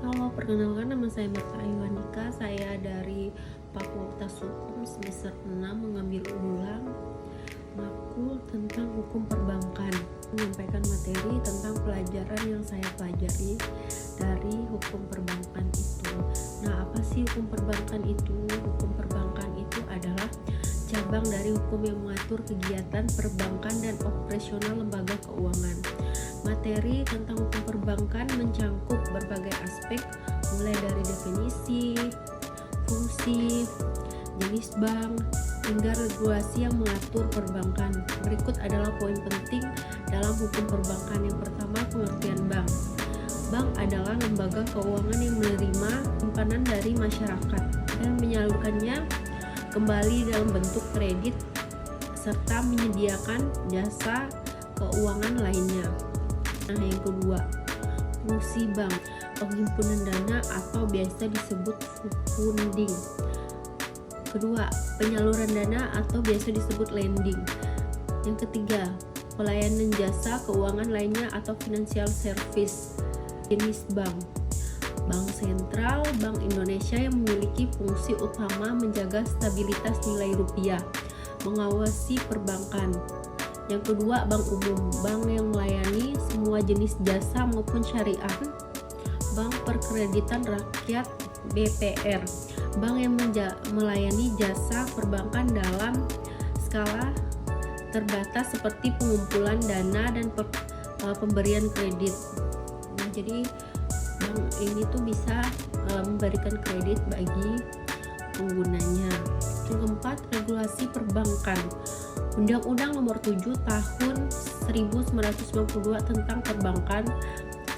Halo, perkenalkan nama saya Marta Ayuanika. Saya dari Fakultas Hukum semester 6 mengambil ulang makul tentang hukum perbankan. Menyampaikan materi tentang pelajaran yang saya pelajari dari hukum perbankan itu. Nah, apa sih hukum perbankan itu? Hukum perbankan itu adalah cabang dari hukum yang mengatur kegiatan perbankan dan operasional lembaga keuangan. Materi tentang hukum perbankan mencangkup berbagai aspek, mulai dari definisi, fungsi, jenis bank, hingga regulasi yang mengatur perbankan. Berikut adalah poin penting dalam hukum perbankan. Yang pertama, pengertian bank. Bank adalah lembaga keuangan yang menerima simpanan dari masyarakat dan menyalurkannya kembali dalam bentuk kredit serta menyediakan jasa keuangan lainnya. Nah, yang kedua, fungsi bank, penghimpunan dana atau biasa disebut funding. Kedua, penyaluran dana atau biasa disebut lending. Yang ketiga, pelayanan jasa keuangan lainnya atau financial service. Jenis bank, Bank Sentral Bank Indonesia yang memiliki fungsi utama menjaga stabilitas nilai rupiah, mengawasi perbankan. Yang kedua, bank umum, bank yang melayani semua jenis jasa maupun syariah. Bank Perkreditan Rakyat BPR, bank yang melayani jasa perbankan dalam skala terbatas seperti pengumpulan dana dan pemberian kredit. Nah, jadi bank ini tuh bisa memberikan kredit bagi penggunanya. Yang keempat, regulasi perbankan. Undang-Undang Nomor 7 Tahun 1992 tentang perbankan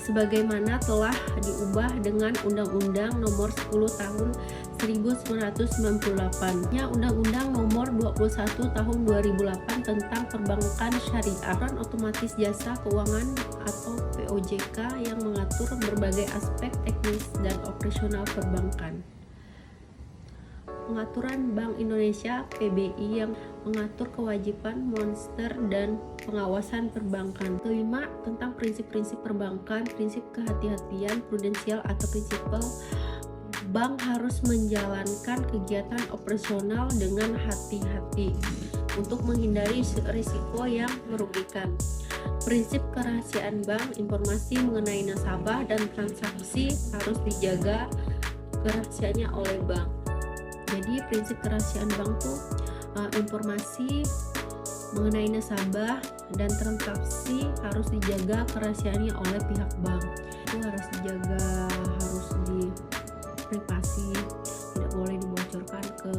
sebagaimana telah diubah dengan Undang-Undang Nomor 10 Tahun 1998. Undang-Undang Nomor 21 Tahun 2008 tentang perbankan syariah dan otomatis jasa keuangan atau POJK yang mengatur berbagai aspek teknis dan operasional perbankan. Pengaturan Bank Indonesia PBI yang mengatur kewajiban monster dan pengawasan perbankan. Kelima, tentang prinsip-prinsip perbankan, prinsip kehati-hatian prudensial atau prinsipal. Bank harus menjalankan kegiatan operasional dengan hati-hati untuk menghindari risiko yang merugikan. Prinsip kerahasiaan bank, informasi mengenai nasabah dan transaksi harus dijaga kerahasiaannya oleh bank. Jadi prinsip kerahasiaan bank tuh informasi mengenai nasabah dan transaksi harus dijaga kerahasiaannya oleh pihak bank. Itu harus dijaga, harus di privasi, tidak boleh dibocorkan ke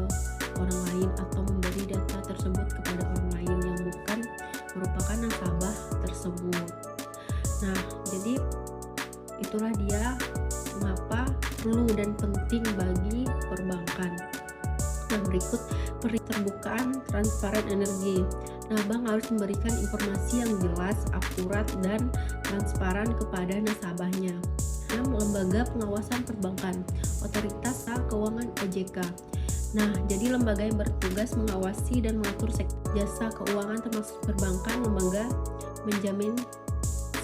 orang lain atau memberi data tersebut kepada orang lain yang bukan merupakan nasabah tersebut. Nah, jadi itulah dia mengapa perlu dan penting bagi perbankan. Nah, berikut keterbukaan transparan energi. Nah, bank harus memberikan informasi yang jelas, akurat, dan transparan kepada nasabahnya. 6. Lembaga pengawasan perbankan, otoritas keuangan OJK. Nah, jadi lembaga yang bertugas mengawasi dan mengatur sektor jasa keuangan termasuk perbankan, lembaga menjamin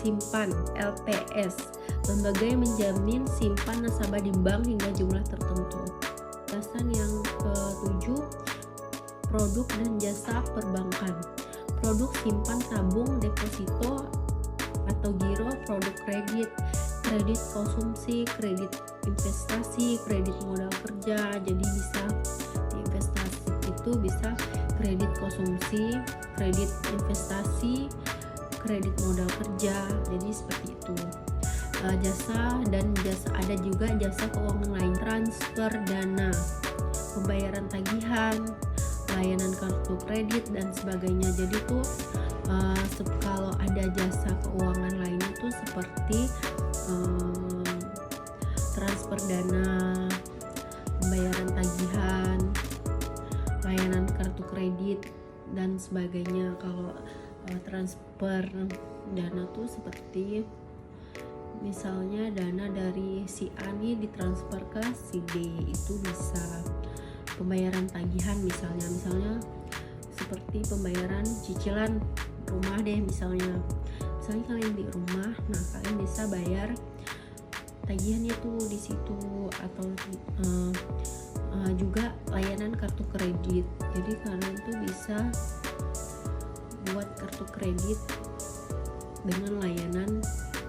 simpan LPS, lembaga yang menjamin simpan nasabah di bank hingga jumlah tertentu. Batasan yang ke-7, produk dan jasa perbankan. Produk simpan tabung, deposito atau giro, produk kredit, kredit konsumsi, kredit investasi, kredit modal kerja. Jadi bisa di investasi itu bisa kredit konsumsi, kredit investasi, kredit modal kerja. Jadi seperti itu. Jasa dan jasa, ada juga jasa keuangan lain, transfer dana, pembayaran tagihan, layanan kartu kredit dan sebagainya. Jadi tuh kalau ada jasa keuangan lain itu seperti transfer dana, pembayaran tagihan, layanan kartu kredit dan sebagainya. Kalau transfer dana tuh seperti misalnya dana dari si A nih ditransfer ke si B, itu bisa. Pembayaran tagihan misalnya seperti pembayaran cicilan rumah deh misalnya kalian di rumah, nah kalian bisa bayar tagihannya tuh di situ, atau juga layanan kartu kredit. Jadi kalian tuh bisa buat kartu kredit dengan layanan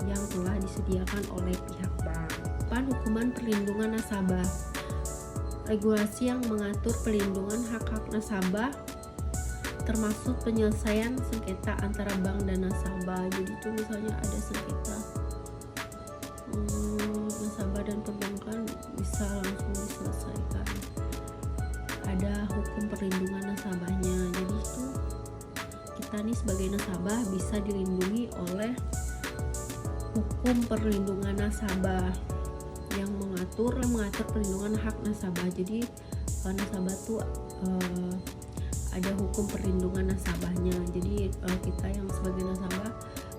yang telah disediakan oleh pihak bank. Hukuman perlindungan nasabah. Regulasi yang mengatur pelindungan hak-hak nasabah termasuk penyelesaian sengketa antara bank dan nasabah. Jadi itu misalnya ada sengketa nasabah dan perbankan bisa langsung diselesaikan. Ada hukum perlindungan nasabahnya. Jadi itu kita nih sebagai nasabah bisa dilindungi oleh hukum perlindungan nasabah yang mengatur perlindungan hak nasabah. Jadi nasabah tuh ada hukum perlindungan nasabahnya. Jadi kita yang sebagai nasabah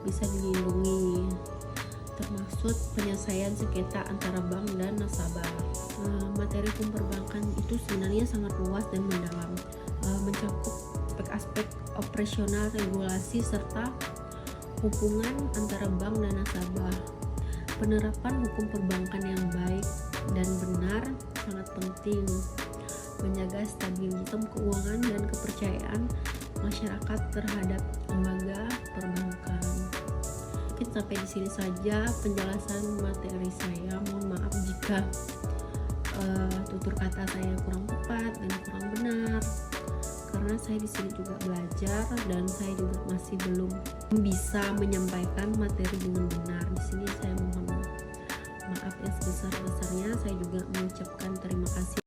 bisa dilindungi, termasuk penyelesaian sengketa antara bank dan nasabah. Materi hukum perbankan itu sebenarnya sangat luas dan mendalam, mencakup aspek operasional, regulasi, serta hubungan antara bank dan nasabah. Penerapan hukum perbankan yang baik dan benar sangat penting, menjaga stabilitas keuangan dan kepercayaan masyarakat terhadap lembaga perbankan. Mungkin sampai di sini saja penjelasan materi saya. Mohon maaf jika tutur kata saya kurang tepat dan kurang benar, karena saya di sini juga belajar dan saya juga masih belum bisa menyampaikan materi dengan benar. Di sini saya mohon maaf yang sebesar-besarnya. Saya juga mengucapkan terima kasih